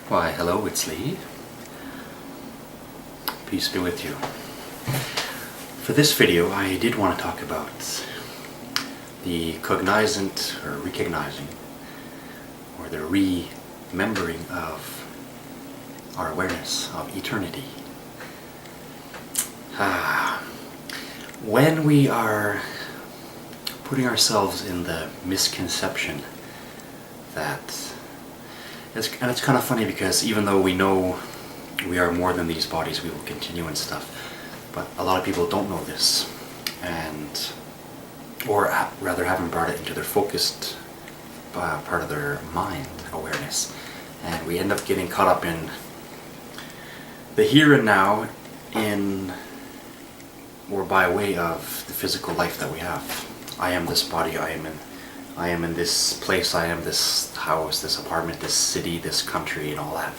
Why, hello, it's Lee. Peace be with you. For this video, I did want to talk about the cognizant, or recognizing, or the remembering of our awareness of eternity. When we are putting ourselves in the misconception that and it's kind of funny because even though we know we are more than these bodies, we will continue and stuff, but a lot of people don't know this, or rather haven't brought it into their focused part of their mind awareness, and we end up getting caught up in the here and now, or by way of the physical life that we have. I am this body, I am in this place, I am this house, this apartment, this city, this country, and all that.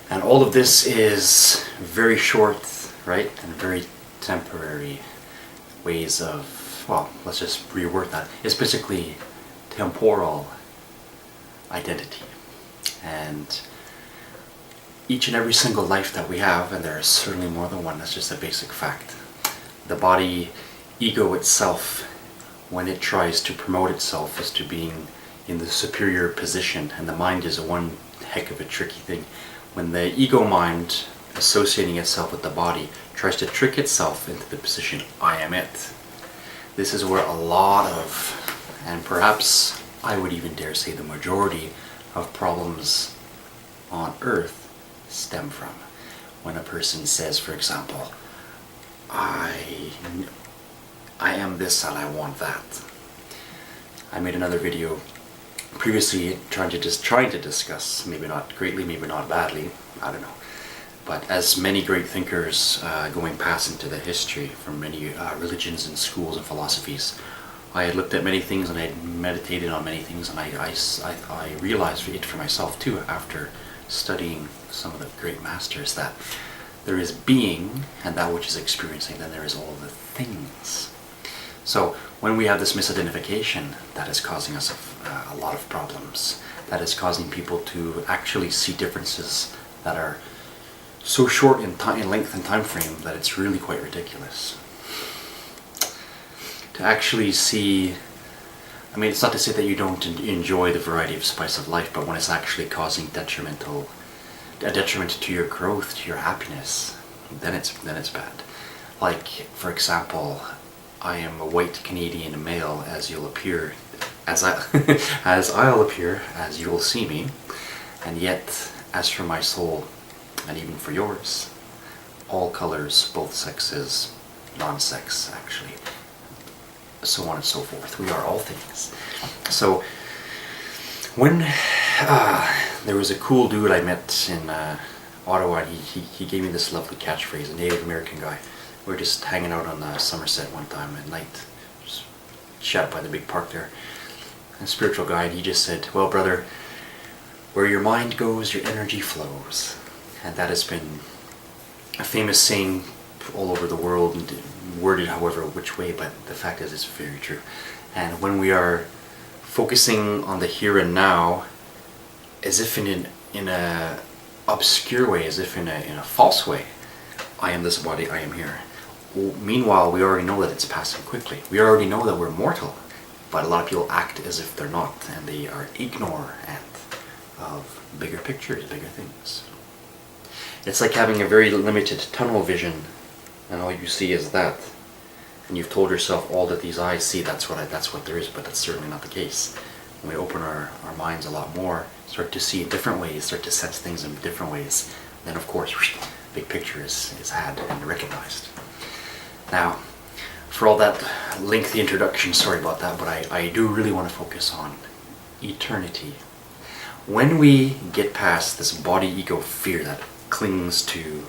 And all of this is very short, right, and very temporary ways of, well, let's just reword that. It's basically temporal identity. And each and every single life that we have, and there is certainly more than one, that's just a basic fact. The body, ego itself, when it tries to promote itself as to being in the superior position, and the mind is one heck of a tricky thing. When the ego mind, associating itself with the body, tries to trick itself into the position, I am it. This is where a lot of, and perhaps I would even dare say the majority of problems on earth stem from. When a person says, for example, I am this and I want that. I made another video previously trying to discuss, maybe not greatly, maybe not badly, I don't know, but as many great thinkers going past into the history from many religions and schools and philosophies, I had looked at many things and I had meditated on many things, and I realized it for myself too after studying some of the great masters, that there is being and that which is experiencing, then there is all the things. So when we have this misidentification, that is causing us a lot of problems. That is causing people to actually see differences that are so short in length and time frame that it's really quite ridiculous. To actually see, I mean, it's not to say that you don't enjoy the variety of spice of life, but when it's actually causing a detriment to your growth, to your happiness, then it's bad. Like, for example, I am a white Canadian male, as you'll appear, as I'll appear, as you'll see me, and yet, as for my soul, and even for yours, all colors, both sexes, non-sex, actually, so on and so forth. We are all things. So, when there was a cool dude I met in Ottawa, he gave me this lovely catchphrase, a Native American guy. We were just hanging out on Somerset one time at night, just chat by the big park there. A spiritual guy, and he just said, well, brother, where your mind goes, your energy flows. And that has been a famous saying all over the world, and worded however which way, but the fact is it's very true. And when we are focusing on the here and now, as if in a obscure way, as if in a false way, I am this body, I am here. Well, meanwhile, we already know that it's passing quickly. We already know that we're mortal, but a lot of people act as if they're not, and they are ignorant of bigger pictures, bigger things. It's like having a very limited tunnel vision, and all you see is that. And you've told yourself, all that these eyes see, that's what there is, but that's certainly not the case. When we open our minds a lot more, start to see in different ways, start to sense things in different ways, then of course, big picture is had and recognized. Now, for all that lengthy introduction, sorry about that, but I do really want to focus on eternity. When we get past this body-ego fear that clings to,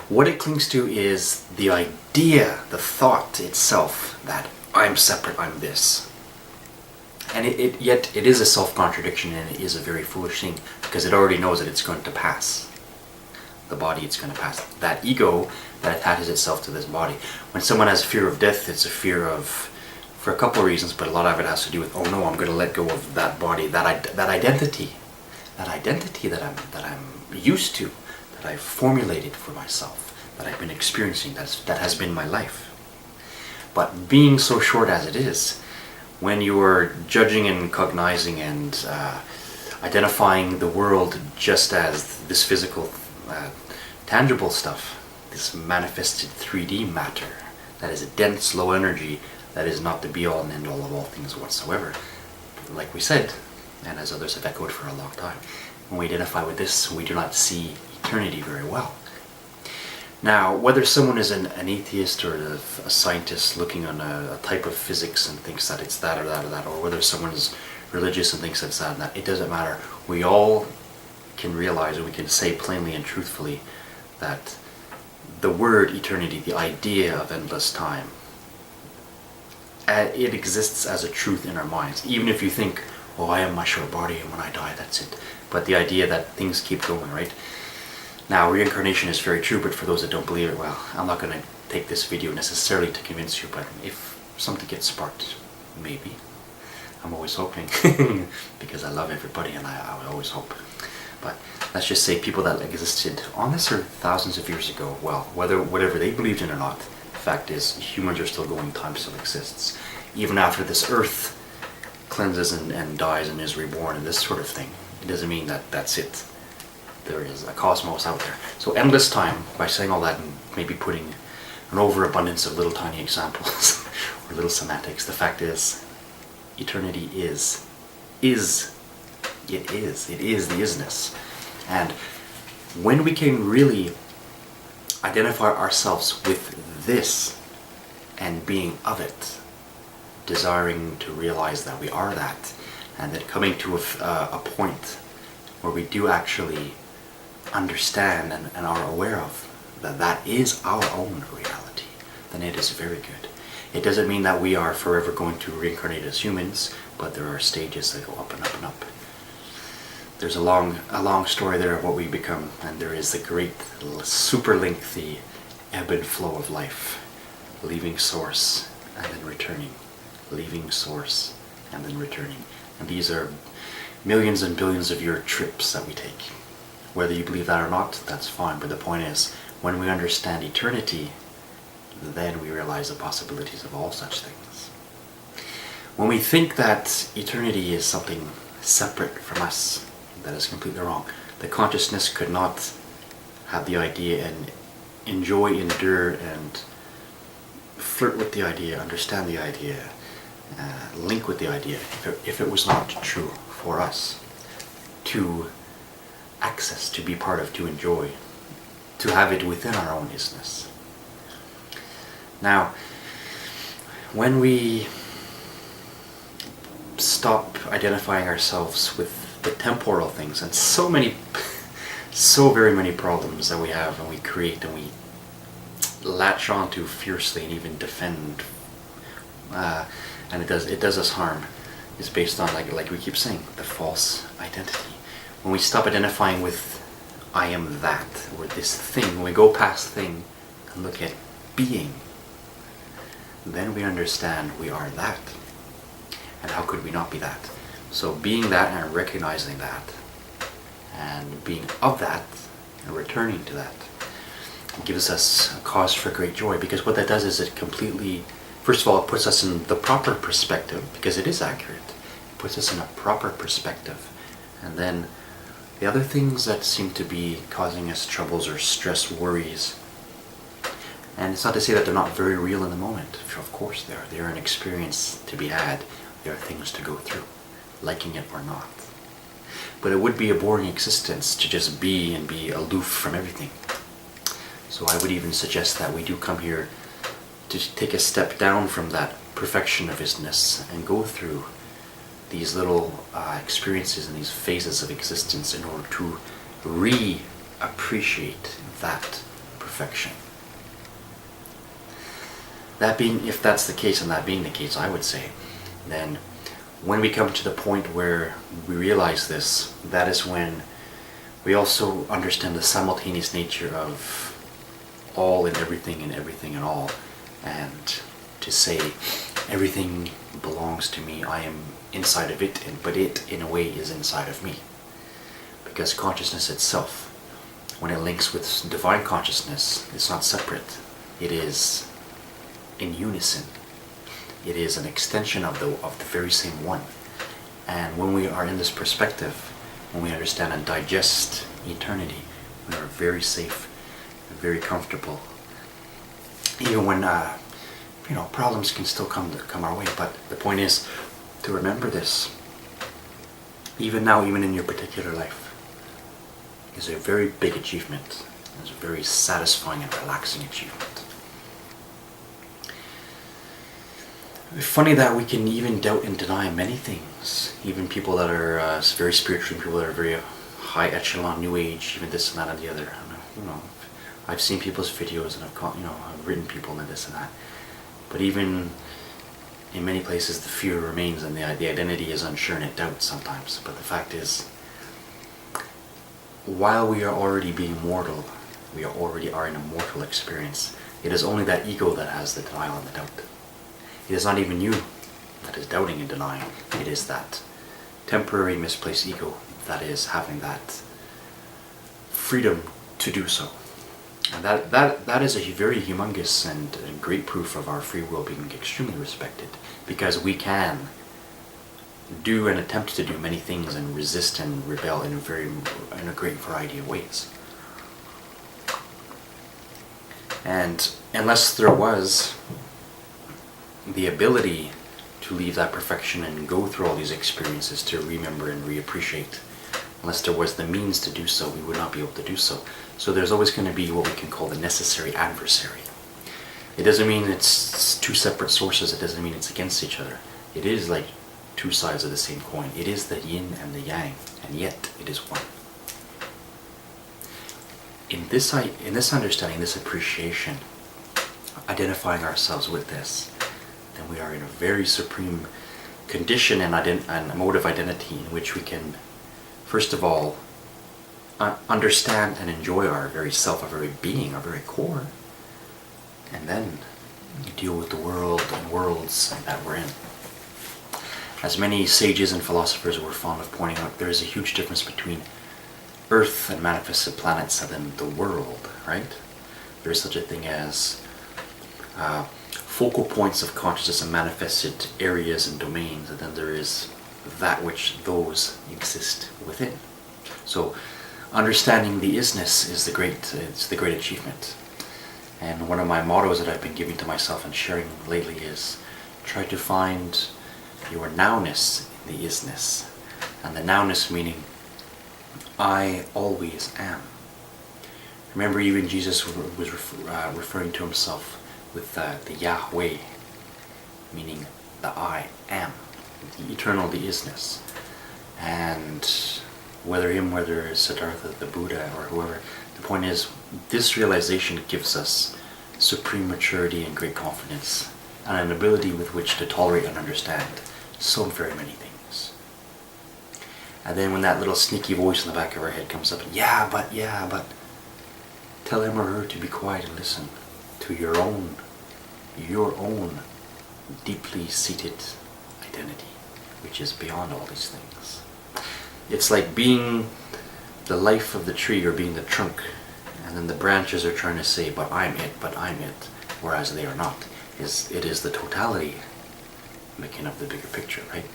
what it clings to is the idea, the thought itself that I'm separate, I'm this. And yet it is a self-contradiction, and it is a very foolish thing, because it already knows that it's going to pass. The body, it's going to pass. That ego that attaches itself to this body. When someone has fear of death, it's a fear of, for a couple of reasons, but a lot of it has to do with, oh no, I'm going to let go of that body, that identity that identity that I'm used to, that I've formulated for myself, that I've been experiencing, that has been my life. But being so short as it is, when you are judging and cognizing and identifying the world just as this physical, tangible stuff, this manifested 3D matter, that is a dense, low energy, that is not the be-all and end-all of all things whatsoever. Like we said, and as others have echoed for a long time, when we identify with this, we do not see eternity very well. Now, whether someone is an atheist or a scientist looking on a type of physics and thinks that it's that or that or that, or whether someone is religious and thinks that it's that and that, it doesn't matter. We all can realize, and we can say plainly and truthfully, that the word eternity, the idea of endless time, it exists as a truth in our minds. Even if you think, oh, I am my short body and when I die, that's it. But the idea that things keep going, right? Now, reincarnation is very true, but for those that don't believe it, well, I'm not going to take this video necessarily to convince you, but if something gets sparked, maybe. I'm always hoping, because I love everybody and I always hope. But let's just say people that existed on this earth thousands of years ago, well, whatever they believed in or not, the fact is humans are still going, time still exists. Even after this earth cleanses and dies and is reborn and this sort of thing, it doesn't mean that that's it. There is a cosmos out there. So endless time, by saying all that and maybe putting an overabundance of little tiny examples or little semantics, the fact is, eternity is the isness. And when we can really identify ourselves with this and being of it, desiring to realize that we are that, and that coming to a point where we do actually understand and are aware of that is our own reality, then it is very good. It doesn't mean that we are forever going to reincarnate as humans, but there are stages that go up and up and up. There's a long story there of what we become, and there is the great, super lengthy ebb and flow of life, leaving source and then returning, leaving source and then returning. And these are millions and billions of year trips that we take. Whether you believe that or not, that's fine, but the point is, when we understand eternity, then we realize the possibilities of all such things. When we think that eternity is something separate from us, that is completely wrong. The consciousness could not have the idea and enjoy, endure, and flirt with the idea, understand the idea, link with the idea, if it was not true for us to access, to be part of, to enjoy, to have it within our own isness. Now, when we stop identifying ourselves with the temporal things, and so very many problems that we have and we create and we latch onto fiercely and even defend, and it does us harm, is based on, like we keep saying, the false identity. When we stop identifying with I am that, or this thing, when we go past thing and look at being, then we understand we are that. And how could we not be that? So being that and recognizing that, and being of that, and returning to that, gives us a cause for great joy, because what that does is it completely, first of all, it puts us in the proper perspective, because it is accurate. It puts us in a proper perspective. And then the other things that seem to be causing us troubles or stress, worries, and it's not to say that they're not very real in the moment. Of course they are. They are an experience to be had. There are things to go through, liking it or not. But it would be a boring existence to just be and be aloof from everything. So I would even suggest that we do come here to take a step down from that perfection of isness and go through these little experiences and these phases of existence in order to re-appreciate that perfection. That being, if that's the case, and that being the case, I would say, then when we come to the point where we realize this, that is when we also understand the simultaneous nature of all and everything and all, and to say everything belongs to me, I am inside of it, but it in a way is inside of me. because consciousness itself, when it links with divine consciousness, it's not separate. It is in unison. It is an extension of the very same one. And when we are in this perspective, when we understand and digest eternity, we are very safe, very comfortable. Even when problems can still come our way, but the point is to remember this. Even now, even in your particular life, is a very big achievement. It's a very satisfying and relaxing achievement. It's funny that we can even doubt and deny many things. Even people that are very spiritual, people that are very high echelon, new age, even this and that and the other. I've seen people's videos and I've written people and this and that. But even in many places, the fear remains and the identity is unsure and it doubts sometimes. But the fact is, while we are already being mortal, we already are in a mortal experience. It is only that ego that has the denial and the doubt. It is not even you that is doubting and denying. It is that temporary misplaced ego that is having that freedom to do so. And that is a very humongous and great proof of our free will being extremely respected, because we can do and attempt to do many things and resist and rebel in a great variety of ways. And unless there was the ability to leave that perfection and go through all these experiences to remember and reappreciate, unless there was the means to do so, we would not be able to do so. So there's always going to be what we can call the necessary adversary. It doesn't mean it's two separate sources. It doesn't mean it's against each other. It is like two sides of the same coin. It is the yin and the yang, and yet it is one. In this understanding, this appreciation, identifying ourselves with this, then we are in a very supreme condition and mode of identity in which we can, first of all, understand and enjoy our very self, our very being, our very core, and then deal with the world and worlds that we're in. As many sages and philosophers were fond of pointing out, there is a huge difference between Earth and manifested planets and then the world, right? There is such a thing as focal points of consciousness and manifested areas and domains, and then there is that which those exist within. So understanding the isness is the great achievement. And one of my mottos that I've been giving to myself and sharing lately is try to find your nowness in the isness. And the nowness meaning I always am. Remember, even Jesus was referring to himself with the Yahweh, meaning the I am, the eternal, the isness. And whether it's Siddhartha, the Buddha, or whoever, the point is, this realization gives us supreme maturity and great confidence, and an ability with which to tolerate and understand so very many things. And then when that little sneaky voice in the back of our head comes up, yeah, but, tell him or her to be quiet and listen to your own deeply seated identity, which is beyond all these things. It's like being the life of the tree or being the trunk, and then the branches are trying to say, but I'm it, whereas they are not. It is the totality making up the bigger picture, right?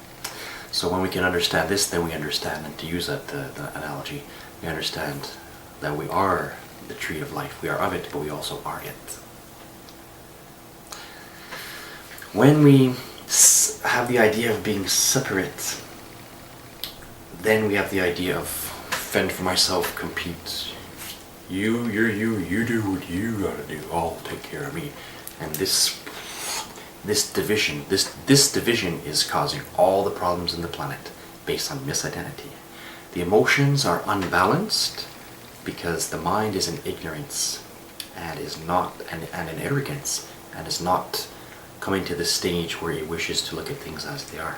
So when we can understand this, then we understand, and to use that the analogy, we understand that we are the tree of life. We are of it, but we also are it. When we have the idea of being separate, then we have the idea of fend for myself, compete. You do what you gotta do. I'll take care of me. And this division is causing all the problems in the planet based on misidentity. The emotions are unbalanced because the mind is in ignorance and is not and in arrogance and is not coming to the stage where it wishes to look at things as they are.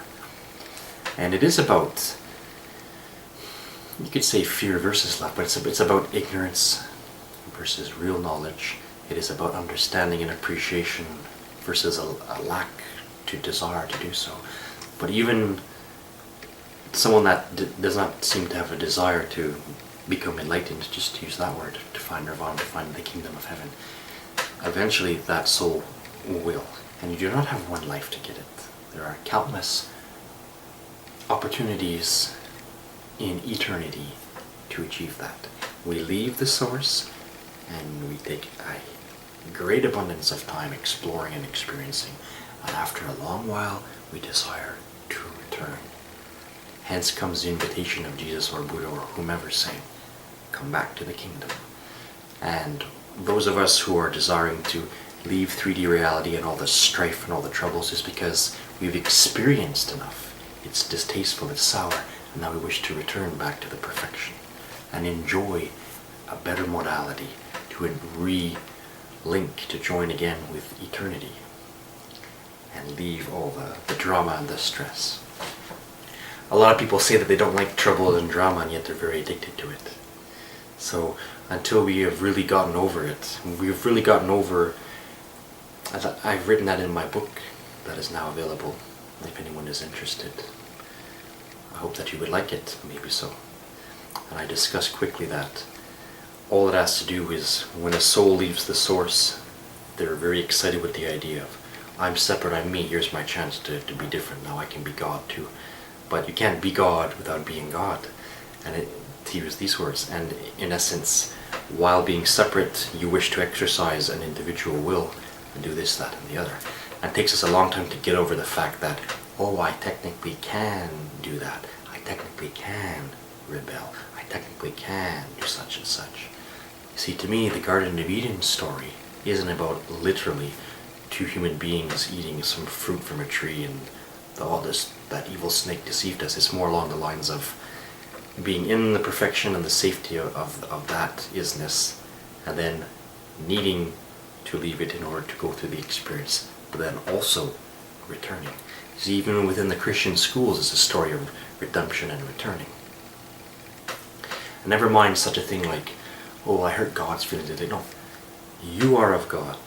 And it is about, you could say, fear versus love, but it's about ignorance versus real knowledge. It is about understanding and appreciation versus a lack to desire to do so. But even someone that does not seem to have a desire to become enlightened, just to use that word, to find nirvana, to find the kingdom of heaven, eventually that soul will. And you do not have one life to get it. There are countless opportunities in eternity to achieve that. We leave the source and we take a great abundance of time exploring and experiencing, and after a long while we desire to return. Hence comes the invitation of Jesus or Buddha or whomever saying, come back to the kingdom. And those of us who are desiring to leave 3D reality and all the strife and all the troubles is because we've experienced enough. It's distasteful, it's sour, and now we wish to return back to the perfection and enjoy a better modality, to re-link, to join again with eternity and leave all the drama and the stress. A lot of people say that they don't like trouble and drama, and yet they're very addicted to it. So until we have really gotten over it, we've really gotten over, I've written that in my book that is now available if anyone is interested. I hope that you would like it, maybe so. And I discuss quickly that all it has to do is when a soul leaves the source, they're very excited with the idea of, I'm separate, I'm me, here's my chance to be different, now I can be God too. But you can't be God without being God. And to use these words, and in essence, while being separate, you wish to exercise an individual will and do this, that, and the other. And it takes us a long time to get over the fact that, oh, I technically can do that. I technically can rebel. I technically can do such and such. You see, to me, the Garden of Eden story isn't about literally two human beings eating some fruit from a tree and all this, that evil snake deceived us. It's more along the lines of being in the perfection and the safety of that isness, and then needing to leave it in order to go through the experience, but then also returning. See, even within the Christian schools, it's a story of redemption and returning. And never mind such a thing like, oh, I hurt God's feelings today. No, you are of God.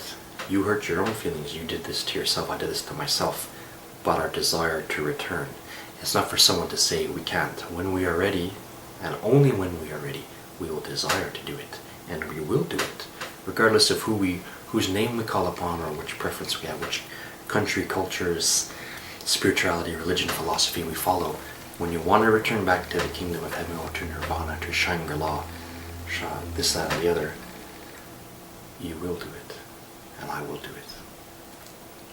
You hurt your own feelings. You did this to yourself. I did this to myself. But our desire to return. It's not for someone to say we can't. When we are ready, and only when we are ready, we will desire to do it. And we will do it, regardless of whose name we call upon or which preference we have, which country, cultures, spirituality, religion, philosophy we follow. When you want to return back to the kingdom of heaven or to nirvana, to Shangri-La, this, that, and the other, you will do it. And I will do it.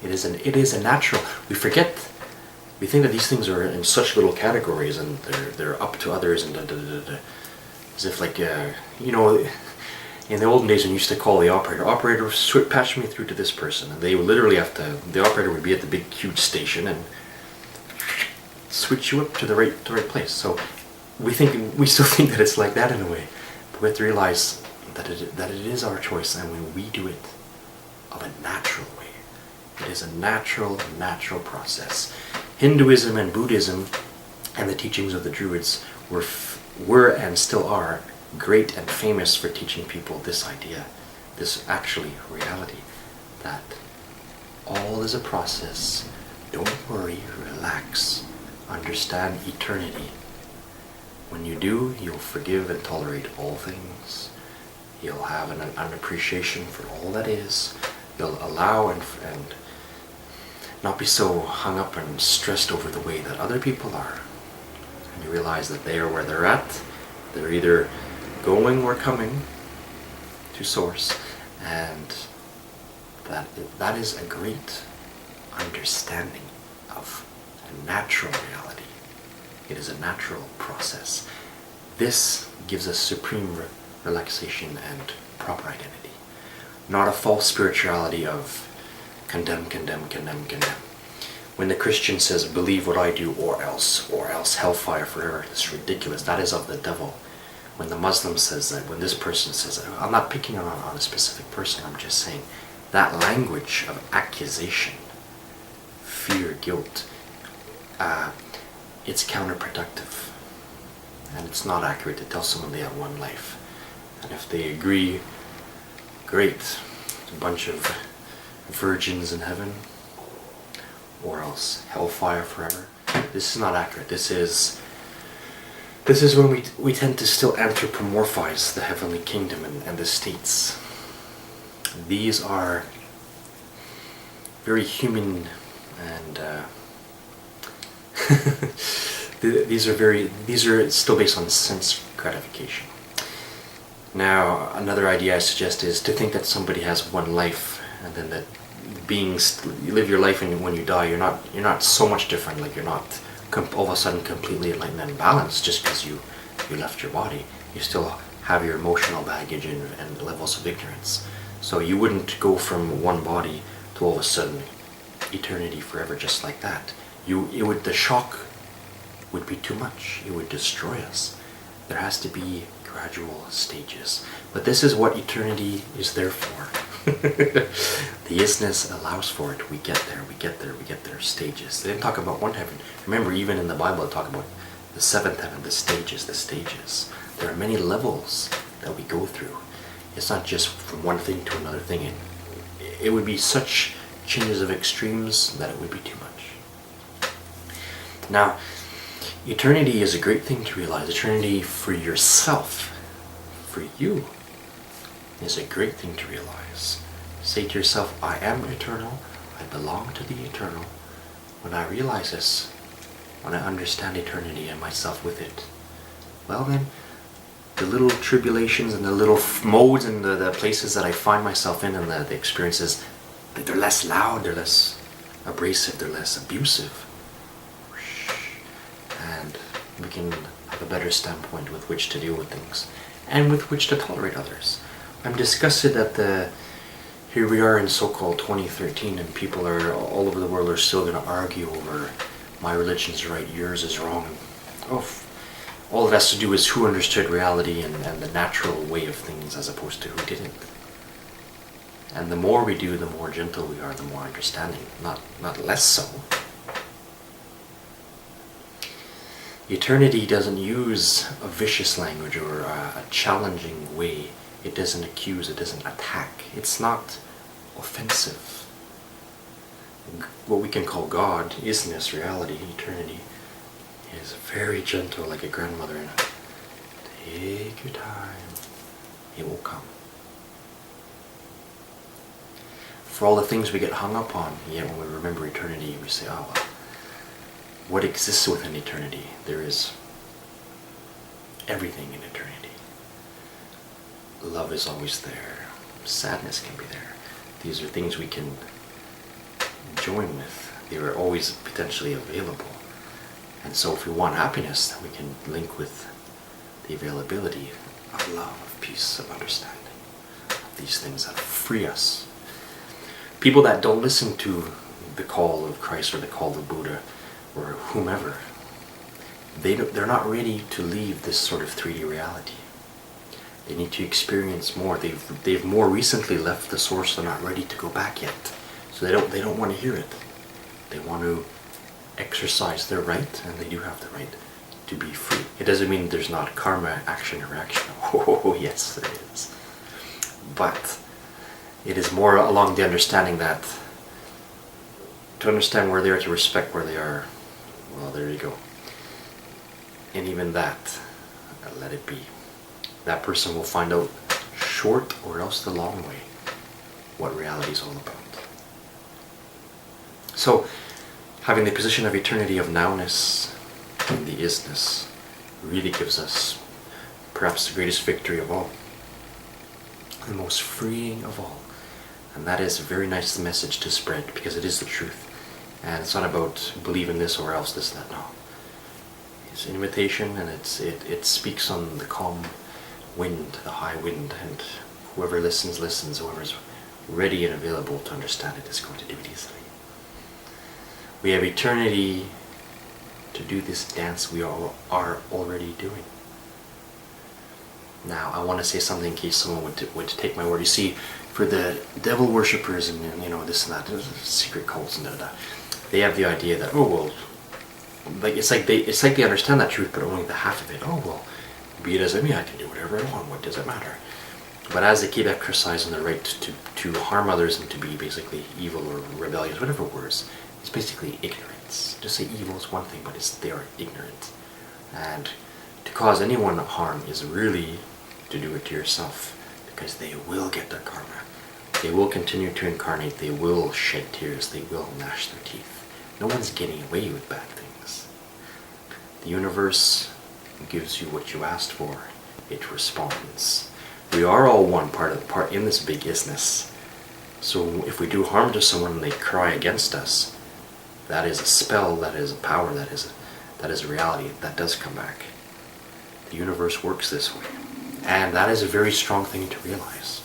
It is a natural. We forget. We think that these things are in such little categories and they're up to others and as if like you know, in the olden days when you used to call the operator, patch me through to this person, and they would literally have to. The operator would be at the big huge station and switch you up to the right place. So we still think that it's like that in a way, but we have to realize that it is our choice, and when we do it of a natural way. It is a natural process. Hinduism and Buddhism and the teachings of the Druids were and still are great and famous for teaching people this idea, this actually reality, that all is a process. Don't worry, relax, understand eternity. When you do, you'll forgive and tolerate all things. You'll have an appreciation for all that is. You'll allow and not be so hung up and stressed over the way that other people are. And you realize that they are where they're at. They're either going or coming to source, and that is a great understanding of a natural reality. It is a natural process. This gives us supreme relaxation and proper identity. Not a false spirituality of condemn. When the Christian says, believe what I do or else hellfire forever, it's ridiculous. That is of the devil. When the Muslim says that, when this person says that, I'm not picking on a specific person, I'm just saying that language of accusation, fear, guilt, it's counterproductive. And it's not accurate to tell someone they have one life. And if they agree, great. It's a bunch of virgins in heaven, or else hellfire forever. This is not accurate. This is This is when we tend to still anthropomorphize the heavenly kingdom and the states. These are very human, and these are still based on sense gratification. Now, another idea I suggest is to think that somebody has one life, and then that you live your life, and when you die, you're not so much different. Like, you're not all of a sudden completely enlightened and balanced just because you left your body. You still have your emotional baggage and levels of ignorance. So you wouldn't go from one body to all of a sudden eternity forever just like that. The shock would be too much. It would destroy us. There has to be gradual stages. But this is what eternity is there for. The isness allows for it. We get there, stages. They didn't talk about one heaven. Remember, even in the Bible, they talk about the seventh heaven, the stages. There are many levels that we go through. It's not just from one thing to another thing. It would be such changes of extremes that it would be too much. Now, eternity is a great thing to realize. Eternity for yourself, for you, is a great thing to realize. Say to yourself, I am eternal, I belong to the eternal. When I realize this, when I understand eternity and myself with it, well then, the little tribulations and the little modes and the places that I find myself in and the experiences, they're less loud, they're less abrasive, they're less abusive. And we can have a better standpoint with which to deal with things and with which to tolerate others. I'm disgusted that here we are in so-called 2013, and people are all over the world are still going to argue over my religion's right, yours is wrong. All it has to do is who understood reality and the natural way of things as opposed to who didn't. And the more we do, the more gentle we are, the more understanding, not less so. Eternity doesn't use a vicious language or a challenging way. It doesn't accuse, it doesn't attack. It's not offensive. What we can call God, isness, reality, eternity, is very gentle, like a grandmother. And take your time, it will come. For all the things we get hung up on, yet when we remember eternity, we say, oh, well, what exists within eternity? There is everything in eternity. Love is always there. Sadness can be there. These are things we can join with. They are always potentially available. And so if we want happiness, then we can link with the availability of love, of peace, of understanding, of these things that free us. People that don't listen to the call of Christ or the call of Buddha or whomever, they're not ready to leave this sort of 3D reality. They need to experience more. They've more recently left the source. They're not ready to go back yet. So they don't want to hear it. They want to exercise their right, and they do have the right to be free. It doesn't mean there's not karma, action, or reaction. Oh, yes, there is. But it is more along the understanding that to understand where they are, to respect where they are, well, there you go. And even that, let it be. That person will find out short or else the long way what reality is all about. So, having the position of eternity, of nowness, and the isness really gives us perhaps the greatest victory of all, the most freeing of all. And that is a very nice message to spread, because it is the truth. And it's not about believing this or else this, that, no. It's an invitation, and it speaks on the calm wind, the high wind, and whoever listens, whoever's ready and available to understand it is going to do it easily. We have eternity to do this dance we all are already doing. Now, I want to say something in case someone would take my word. You see, for the devil worshippers and this and that, secret cults and da. They have the idea that, oh well, like it's like they understand that truth, but only the half of it. Oh well, be it as it may, I can do whatever I want. What does it matter? But as they keep exercising the right to harm others and to be basically evil or rebellious, whatever words, it's basically ignorance. To say evil is one thing, but they are ignorant. And to cause anyone harm is really to do it to yourself, because they will get their karma. They will continue to incarnate, they will shed tears, they will gnash their teeth. No one's getting away with bad things. The universe gives you what you asked for. It responds. We are all one part in this big isness. So if we do harm to someone and they cry against us, that is a spell, that is a power, that is a reality. That does come back. The universe works this way. And that is a very strong thing to realize.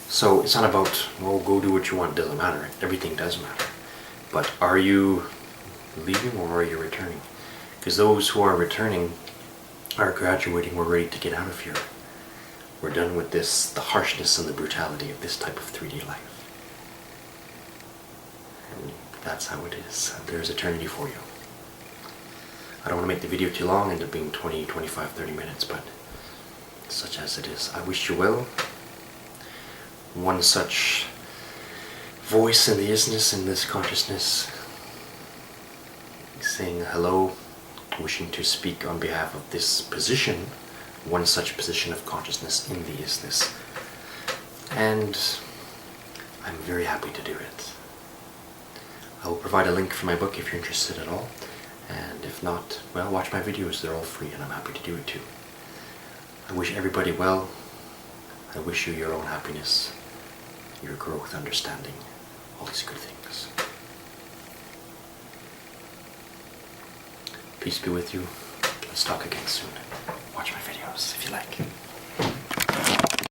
So it's not about, well, go do what you want, it doesn't matter. Everything does matter. But are you leaving or are you returning? Because those who are returning are graduating, we're ready to get out of here. We're done with this, the harshness and the brutality of this type of 3D life. And that's how it is. There's eternity for you. I don't want to make the video too long, end up being 20, 25, 30 minutes, but such as it is. I wish you well. One such voice in the isness, in this consciousness, saying hello, wishing to speak on behalf of this position, one such position of consciousness in the isness. And I'm very happy to do it. I will provide a link for my book if you're interested at all. And if not, well, watch my videos. They're all free and I'm happy to do it too. I wish everybody well. I wish you your own happiness, your growth, understanding, all these good things. Peace be with you. Let's talk again soon. Watch my videos if you like.